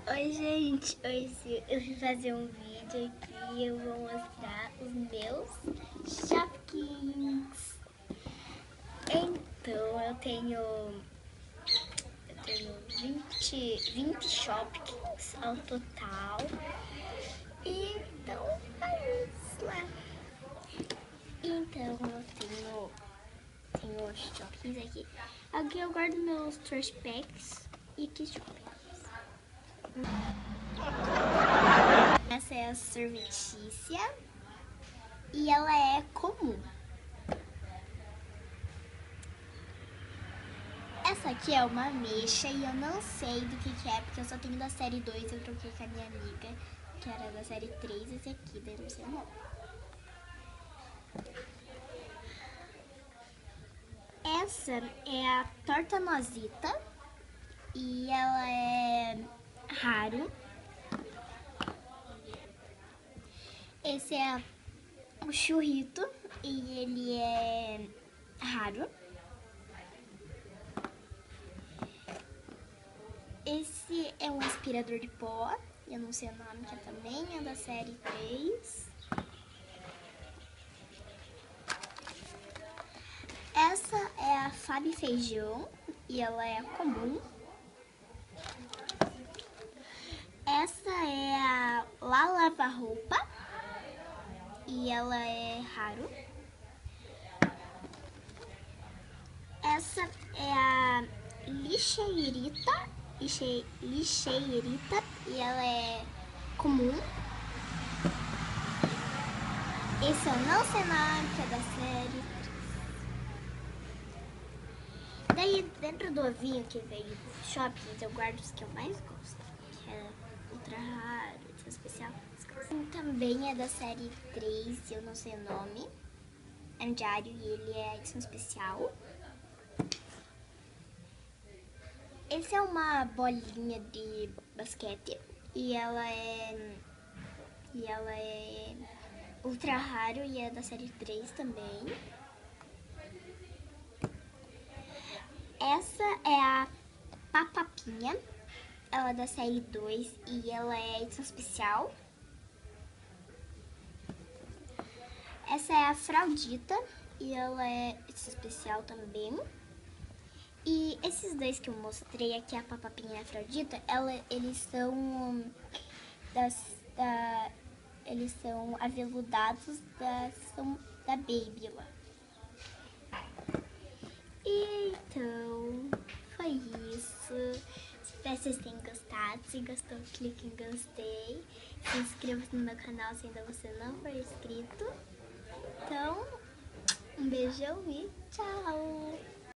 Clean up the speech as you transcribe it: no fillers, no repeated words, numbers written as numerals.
Oi, gente, hoje eu vim fazer um vídeo aqui e eu vou mostrar os meus Shopkins. Então, eu tenho 20 Shopkins ao total. E então, vamos lá. Então, eu tenho os Shopkins aqui. Aqui eu guardo meus trash packs e aqui Shopkins. Essa é a sorvetícia e ela é comum. Essa aqui é uma ameixa e eu não sei do que é, porque eu só tenho da série 2, eu troquei com a minha amiga, que era da série 3, esse aqui, daí não sei o nome. Essa é a torta nozita e ela é raro. Esse é o churrito e ele é raro. Esse é um aspirador de pó, eu não sei o nome, que também é da série 3. Essa é a Fábio Feijão e ela é comum. Essa é a La Lava Roupa e ela é raro. Essa é a Lixeirita e ela é comum. Esse eu não sei o nome, que é da série. Daí, dentro do ovinho que veio do Shopkins, eu guardo os que eu mais gosto, que é ultra raro, edição especial. Também é da série 3, eu não sei o nome. É um diário e ele é edição especial. Esse é uma bolinha de basquete e ela é ultra raro e é da série 3 também. Essa é a Papapinha, ela é da série 2 e ela é edição especial. Essa é a Fraldita e ela é edição especial também. E esses dois que eu mostrei aqui, a Papapinha e a Fraldita, eles são aveludados da Baby lá. Então, foi isso. Espero que vocês tenham gostado. Se gostou, clique em gostei. Se inscreva-se no meu canal se ainda você não for inscrito. Então, um beijão e tchau!